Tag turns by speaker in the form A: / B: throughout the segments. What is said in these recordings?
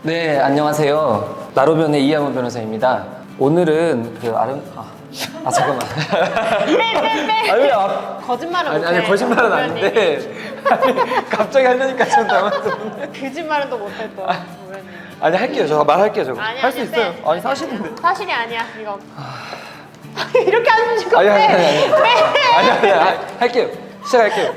A: 네, 안녕하세요. 나로변의 이양훈 변호사입니다. 오늘은 잠깐만.
B: 빼.
A: 아니,
B: 거짓말은 못해.
A: 아니, 거짓말은 아닌데. 아니, 갑자기 하려니까 좀 당황스럽네.
B: 거짓말은 또 못해 또.
A: 아니, 할게요. 저 말할게요. 저거.
B: 아니,
A: 할 수
B: 아니,
A: 있어요.
B: 빼.
A: 아니, 사실인데.
B: 사실이 아니야 이거. 이렇게 하는 거
A: 아니,
B: 빼.
A: 아니, 할게요. 시작할게요.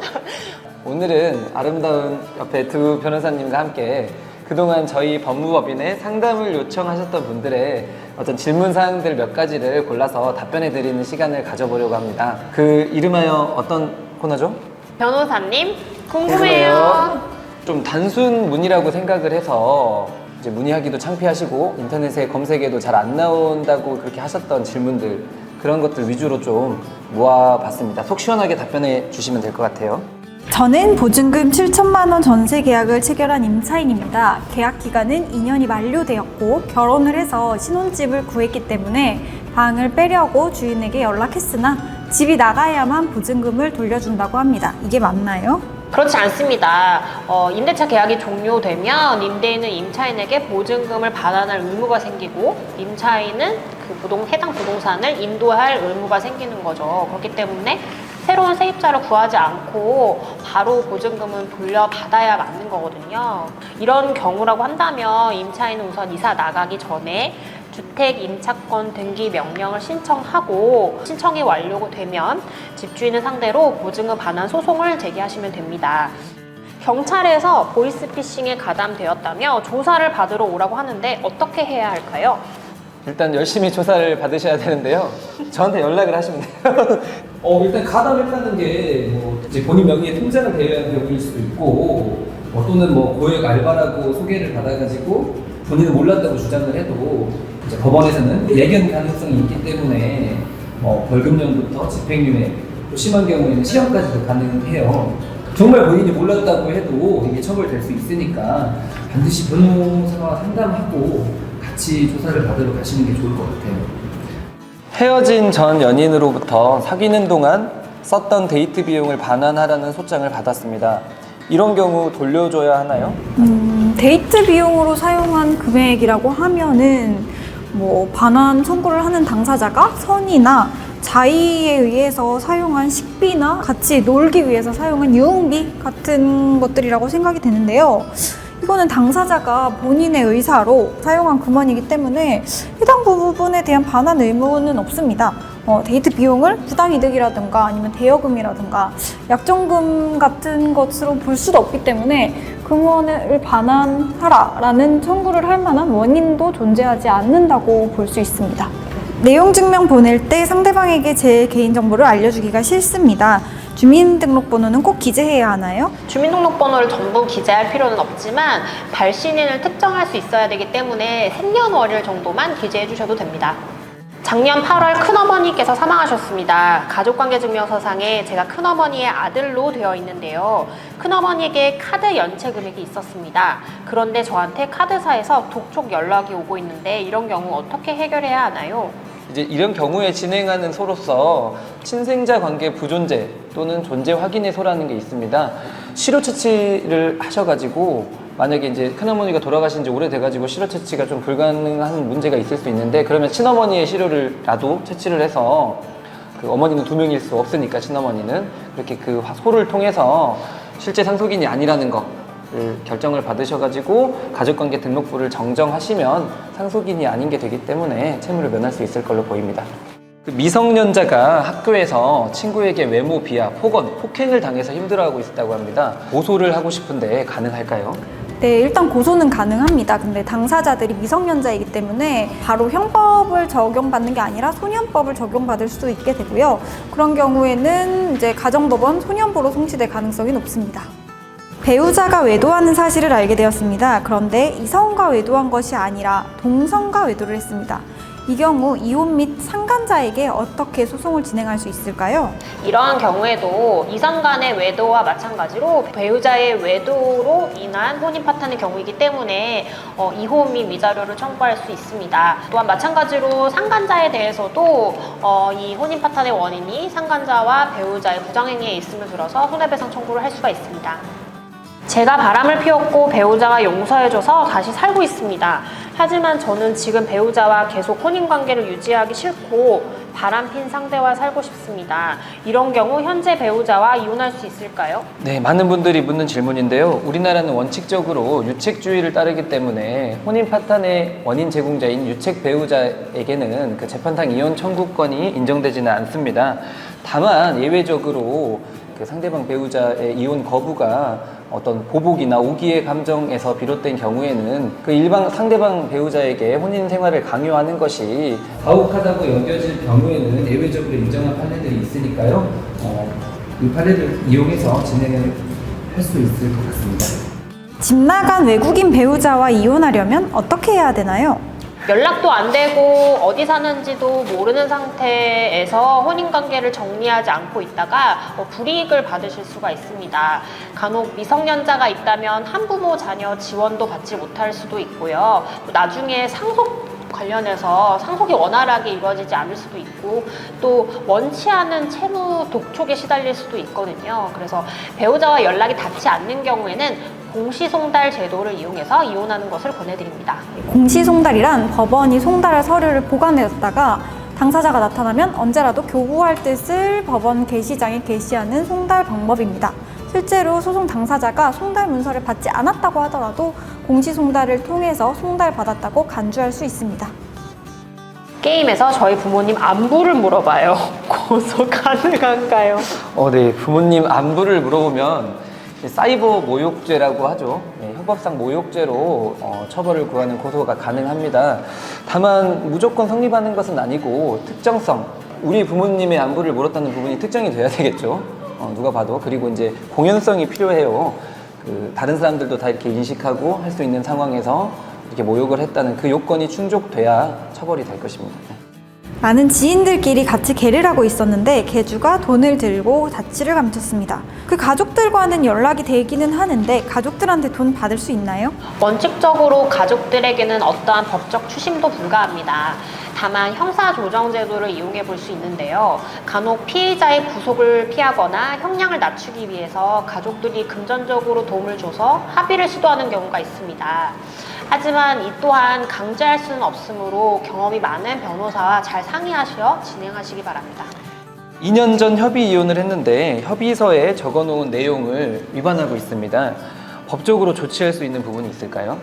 A: 오늘은 아름다운 옆에 두 변호사님과 함께 그동안 저희 법무법인에 상담을 요청하셨던 분들의 어떤 질문 사항들 몇 가지를 골라서 답변해 드리는 시간을 가져보려고 합니다. 그 이름하여 어떤 코너죠?
B: 변호사님 궁금해요.
A: 좀 단순 문의라고 생각을 해서 이제 문의하기도 창피하시고 인터넷에 검색해도 잘 안 나온다고 그렇게 하셨던 질문들, 그런 것들 위주로 좀 모아봤습니다. 속 시원하게 답변해 주시면 될 것 같아요.
C: 저는 보증금 7천만 원 전세 계약을 체결한 임차인입니다. 계약 기간은 2년이 만료되었고 결혼을 해서 신혼집을 구했기 때문에 방을 빼려고 주인에게 연락했으나 집이 나가야만 보증금을 돌려준다고 합니다. 이게 맞나요?
B: 그렇지 않습니다. 임대차 계약이 종료되면 임대인은 임차인에게 보증금을 반환할 의무가 생기고 임차인은 그 해당 부동산을 인도할 의무가 생기는 거죠. 그렇기 때문에 새로운 세입자를 구하지 않고 바로 보증금은 돌려받아야 맞는 거거든요. 이런 경우라고 한다면 임차인은 우선 이사 나가기 전에 주택 임차권 등기 명령을 신청하고 신청이 완료되면 집주인을 상대로 보증금 반환 소송을 제기하시면 됩니다. 경찰에서 보이스피싱에 가담되었다며 조사를 받으러 오라고 하는데 어떻게 해야 할까요?
A: 일단 열심히 조사를 받으셔야 되는데요. 저한테 연락을 하시면 돼요. 일단 가담했다는 게 이제 본인 명의의 통장을 대여한 경우일 수도 있고, 또는 고액 알바라고 소개를 받아가지고 본인은 몰랐다고 주장을 해도 이제 법원에서는 예견 가능성이 있기 때문에 벌금형부터 집행유예, 또 심한 경우에는 시형까지도 가능해요. 정말 본인이 몰랐다고 해도 이게 처벌될 수 있으니까 반드시 변호사와 상담하고 같이 조사를 받으러 가시는 게 좋을 것 같아요. 헤어진 전 연인으로부터 사귀는 동안 썼던 데이트 비용을 반환하라는 소장을 받았습니다. 이런 경우 돌려줘야 하나요?
C: 데이트 비용으로 사용한 금액이라고 하면은 반환 청구를 하는 당사자가 선의나 자의에 의해서 사용한 식비나 같이 놀기 위해서 사용한 유흥비 같은 것들이라고 생각이 되는데요. 이거는 당사자가 본인의 의사로 사용한 금원이기 때문에 해당 부분에 대한 반환 의무는 없습니다. 데이트 비용을 부당이득이라든가 아니면 대여금이라든가 약정금 같은 것으로 볼 수도 없기 때문에 금원을 반환하라라는 청구를 할 만한 원인도 존재하지 않는다고 볼 수 있습니다. 내용 증명 보낼 때 상대방에게 제 개인정보를 알려주기가 싫습니다. 주민등록번호는 꼭 기재해야 하나요?
B: 주민등록번호를 전부 기재할 필요는 없지만 발신인을 특정할 수 있어야 되기 때문에 생년월일 정도만 기재해 주셔도 됩니다. 작년 8월 큰어머니께서 사망하셨습니다. 가족관계증명서상에 제가 큰어머니의 아들로 되어 있는데요. 큰어머니에게 카드 연체 금액이 있었습니다. 그런데 저한테 카드사에서 독촉 연락이 오고 있는데 이런 경우 어떻게 해결해야 하나요?
A: 이제 이런 경우에 진행하는 소로서 친생자 관계 부존재 또는 존재 확인의 소라는 게 있습니다. 실효 채취를 하셔가지고 만약에 이제 큰어머니가 돌아가신 지 오래돼가지고 실효 채취가 좀 불가능한 문제가 있을 수 있는데, 그러면 친어머니의 실효를라도 채취를 해서 그 어머니는 2명일 수 없으니까 친어머니는 그렇게 그 소를 통해서 실제 상속인이 아니라는 거 결정을 받으셔가지고 가족관계 등록부를 정정하시면 상속인이 아닌 게 되기 때문에 채무를 면할 수 있을 걸로 보입니다. 미성년자가 학교에서 친구에게 외모 비하, 폭언, 폭행을 당해서 힘들어하고 있다고 합니다. 고소를 하고 싶은데 가능할까요?
C: 네, 일단 고소는 가능합니다. 근데 당사자들이 미성년자이기 때문에 바로 형법을 적용받는 게 아니라 소년법을 적용받을 수도 있게 되고요. 그런 경우에는 이제 가정법원 소년부로 송치될 가능성이 높습니다. 배우자가 외도하는 사실을 알게 되었습니다. 그런데 이성과 외도한 것이 아니라 동성과 외도를 했습니다. 이 경우 이혼 및 상간자에게 어떻게 소송을 진행할 수 있을까요?
B: 이러한 경우에도 이성 간의 외도와 마찬가지로 배우자의 외도로 인한 혼인 파탄의 경우이기 때문에 이혼 및 위자료를 청구할 수 있습니다. 또한 마찬가지로 상간자에 대해서도 이 혼인 파탄의 원인이 상간자와 배우자의 부정행위에 있음을 들어서 손해배상 청구를 할 수가 있습니다. 제가 바람을 피웠고 배우자가 용서해줘서 다시 살고 있습니다. 하지만 저는 지금 배우자와 계속 혼인관계를 유지하기 싫고 바람핀 상대와 살고 싶습니다. 이런 경우 현재 배우자와 이혼할 수 있을까요?
A: 네, 많은 분들이 묻는 질문인데요. 우리나라는 원칙적으로 유책주의를 따르기 때문에 혼인 파탄의 원인 제공자인 유책 배우자에게는 그 재판상 이혼 청구권이 인정되지는 않습니다. 다만 예외적으로 그 상대방 배우자의 이혼 거부가 어떤 보복이나 오기의 감정에서 비롯된 경우에는 그 일방 상대방 배우자에게 혼인 생활을 강요하는 것이 가혹하다고 여겨질 경우에는 예외적으로 인정한 판례들이 있으니까요. 이 판례를 이용해서 진행을 할 수 있을 것 같습니다.
C: 집 나간 외국인 배우자와 이혼하려면 어떻게 해야 되나요?
B: 연락도 안 되고 어디 사는지도 모르는 상태에서 혼인관계를 정리하지 않고 있다가 불이익을 받으실 수가 있습니다. 간혹 미성년자가 있다면 한부모 자녀 지원도 받지 못할 수도 있고요. 또 나중에 상속 관련해서 상속이 원활하게 이루어지지 않을 수도 있고 또 원치 않은 채무 독촉에 시달릴 수도 있거든요. 그래서 배우자와 연락이 닿지 않는 경우에는 공시송달 제도를 이용해서 이혼하는 것을 권해드립니다.
C: 공시송달이란 법원이 송달할 서류를 보관해뒀다가 당사자가 나타나면 언제라도 교부할 뜻을 법원 게시장에 게시하는 송달 방법입니다. 실제로 소송 당사자가 송달 문서를 받지 않았다고 하더라도 공시송달을 통해서 송달받았다고 간주할 수 있습니다.
B: 게임에서 저희 부모님 안부를 물어봐요. 고소 가능한가요?
A: 네, 부모님 안부를 물어보면 사이버 모욕죄라고 하죠. 네, 형법상 모욕죄로 처벌을 구하는 고소가 가능합니다. 다만 무조건 성립하는 것은 아니고 특정성, 우리 부모님의 안부를 물었다는 부분이 특정이 돼야 되겠죠. 누가 봐도. 그리고 이제 공연성이 필요해요. 다른 사람들도 다 이렇게 인식하고 할 수 있는 상황에서 이렇게 모욕을 했다는 그 요건이 충족돼야 처벌이 될 것입니다.
C: 많은 지인들끼리 같이 개를 하고 있었는데 개주가 돈을 들고 자취를 감췄습니다. 그 가족들과는 연락이 되기는 하는데 가족들한테 돈 받을 수 있나요?
B: 원칙적으로 가족들에게는 어떠한 법적 추심도 불가합니다. 다만 형사조정제도를 이용해 볼 수 있는데요. 간혹 피해자의 구속을 피하거나 형량을 낮추기 위해서 가족들이 금전적으로 도움을 줘서 합의를 시도하는 경우가 있습니다. 하지만 이 또한 강제할 수는 없으므로 경험이 많은 변호사와 잘 상의하셔 진행하시기 바랍니다.
A: 2년 전 협의 이혼을 했는데 협의서에 적어놓은 내용을 위반하고 있습니다. 법적으로 조치할 수 있는 부분이 있을까요?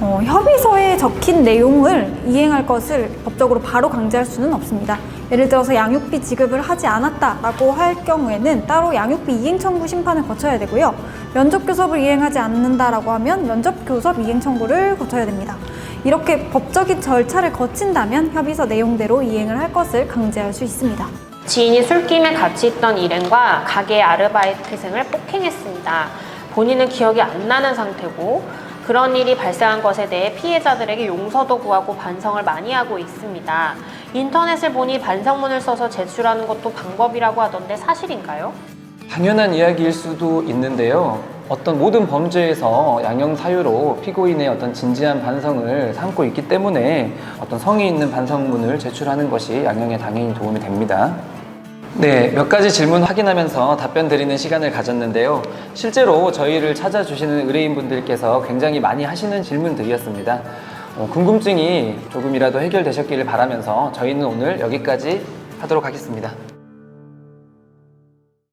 C: 협의서에 적힌 내용을 이행할 것을 법적으로 바로 강제할 수는 없습니다. 예를 들어서 양육비 지급을 하지 않았다라고 할 경우에는 따로 양육비 이행 청구 심판을 거쳐야 되고요. 면접 교섭을 이행하지 않는다라고 하면 면접 교섭 이행 청구를 거쳐야 됩니다. 이렇게 법적인 절차를 거친다면 협의서 내용대로 이행을 할 것을 강제할 수 있습니다.
B: 지인이 술김에 같이 있던 일행과 가게 아르바이트생을 폭행했습니다. 본인은 기억이 안 나는 상태고 그런 일이 발생한 것에 대해 피해자들에게 용서도 구하고 반성을 많이 하고 있습니다. 인터넷을 보니 반성문을 써서 제출하는 것도 방법이라고 하던데 사실인가요?
A: 당연한 이야기일 수도 있는데요. 어떤 모든 범죄에서 양형 사유로 피고인의 어떤 진지한 반성을 삼고 있기 때문에 어떤 성의 있는 반성문을 제출하는 것이 양형에 당연히 도움이 됩니다. 네, 몇 가지 질문 확인하면서 답변 드리는 시간을 가졌는데요. 실제로 저희를 찾아주시는 의뢰인분들께서 굉장히 많이 하시는 질문들이었습니다. 궁금증이 조금이라도 해결되셨기를 바라면서 저희는 오늘 여기까지 하도록 하겠습니다.